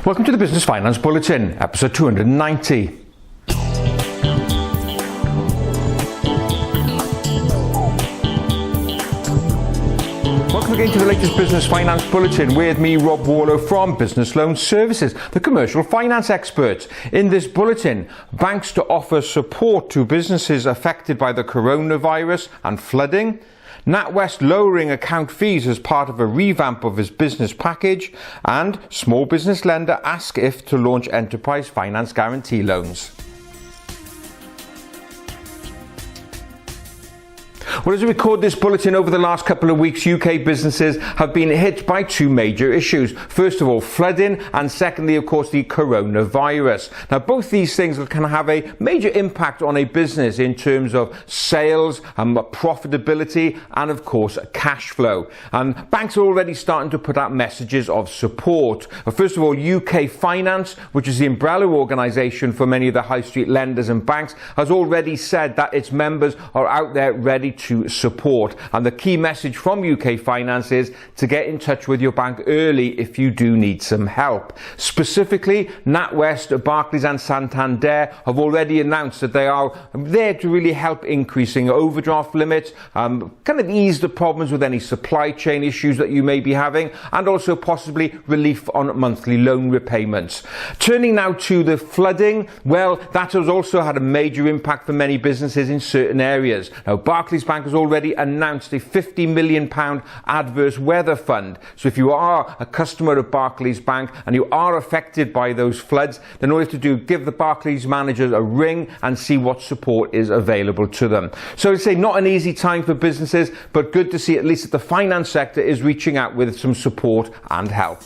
Welcome to the Business Finance Bulletin, episode 290. Welcome again to the latest Business Finance Bulletin with me, Rob Warlow from Business Loan Services, the commercial finance expert. In this bulletin, banks to offer support to businesses affected by the coronavirus and flooding, Nat West lowering account fees as part of a revamp of his business package, and small business lender AskIf to launch enterprise finance guarantee loans. Well, as we record this bulletin, over the last couple of weeks, UK businesses have been hit by two major issues. First of all, flooding, and secondly, of course, the coronavirus. Now, both these things can have a major impact on a business in terms of sales, profitability, and of course, cash flow. And banks are already starting to put out messages of support. First of all, UK Finance, which is the umbrella organisation for many of the high street lenders and banks, has already said that its members are out there ready to support, and the key message from UK Finance is to get in touch with your bank early if you do need some help. Specifically, Nat West, Barclays and Santander have already announced that they are there to really help increasing overdraft limits, kind of ease the problems with any supply chain issues that you may be having, and also possibly relief on monthly loan repayments. Turning now to the flooding, well, that has also had a major impact for many businesses in certain areas. Now, Barclays Bank has already announced a £50 million adverse weather fund. So if you are a customer of Barclays Bank and you are affected by those floods, then all you have to do is give the Barclays managers a ring and see what support is available to them. So I'd say not an easy time for businesses, but good to see at least that the finance sector is reaching out with some support and help.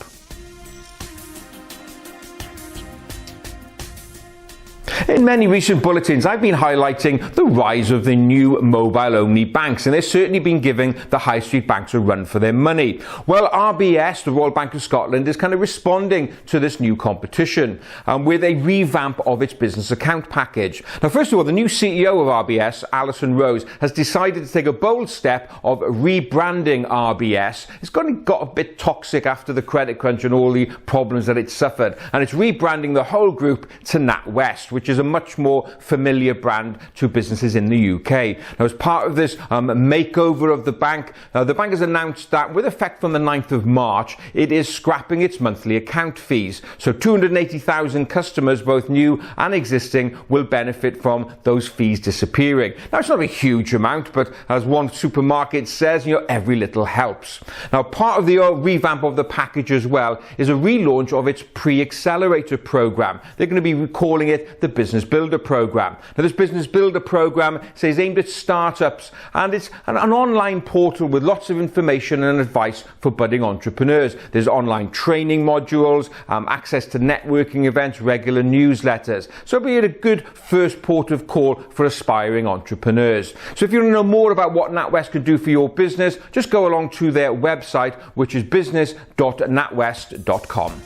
In many recent bulletins, I've been highlighting the rise of the new mobile-only banks, and they've certainly been giving the high street banks a run for their money. Well, RBS, the Royal Bank of Scotland, is kind of responding to this new competition with a revamp of its business account package. Now, first of all, the new CEO of RBS, Alison Rose, has decided to take a bold step of rebranding RBS. It's got a bit toxic after the credit crunch and all the problems that it suffered, and it's rebranding the whole group to Nat West, which is a much more familiar brand to businesses in the UK. Now, as part of this makeover of the bank has announced that with effect from the 9th of March, it is scrapping its monthly account fees. So 280,000 customers, both new and existing, will benefit from those fees disappearing. Now, it's not a huge amount, but as one supermarket says, every little helps. Now, part of the revamp of the package as well is a relaunch of its pre-accelerator program. They're going to be calling it the Business Builder Program. Now, this Business Builder Program is aimed at startups, and it's an online portal with lots of information and advice for budding entrepreneurs. There's online training modules, access to networking events, regular newsletters. So it'll be a good first port of call for aspiring entrepreneurs. So if you want to know more about what NatWest could do for your business, just go along to their website, which is business.natwest.com.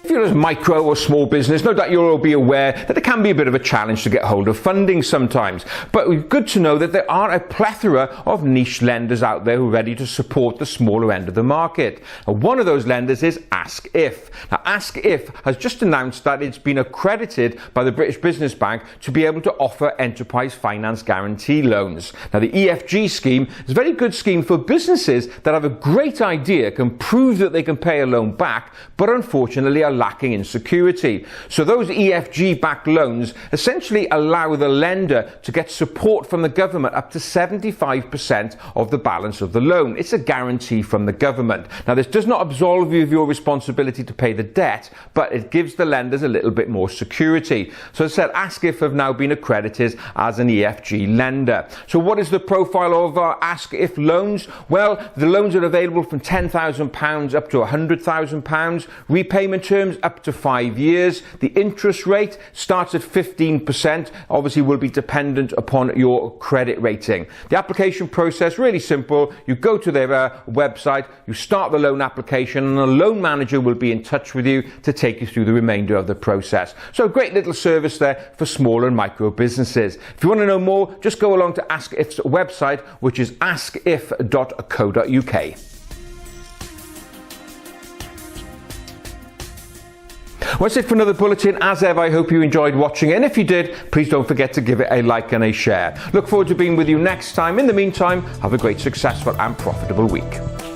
If you're a micro or small business, no doubt you'll all be aware that it can be a bit of a challenge to get hold of funding sometimes. But it's good to know that there are a plethora of niche lenders out there who are ready to support the smaller end of the market. And one of those lenders is AskIf. Now, AskIf has just announced that it's been accredited by the British Business Bank to be able to offer enterprise finance guarantee loans. Now, the EFG scheme is a very good scheme for businesses that have a great idea, can prove that they can pay a loan back, but unfortunately are lacking in security. So those EFG-backed loans essentially allow the lender to get support from the government up to 75% of the balance of the loan. It's a guarantee from the government. Now, this does not absolve you of your responsibility to pay the debt, but it gives the lenders a little bit more security. So as I said, AskIf have now been accredited as an EFG lender. So what is the profile of our AskIf loans? Well, the loans are available from £10,000 up to £100,000. Repayment terms up to 5 years. The interest rate starts at 15%, obviously will be dependent upon your credit rating. The application process, really simple. You go to their website, you start the loan application, and a loan manager will be in touch with you to take you through the remainder of the process. So a great little service there for small and micro businesses. If you want to know more, just go along to AskIf's website, which is askif.co.uk. Well, that's it for another Bulletin. As ever, I hope you enjoyed watching it, and if you did, please don't forget to give it a like and a share. Look forward to being with you next time. In the meantime, have a great, successful and profitable week.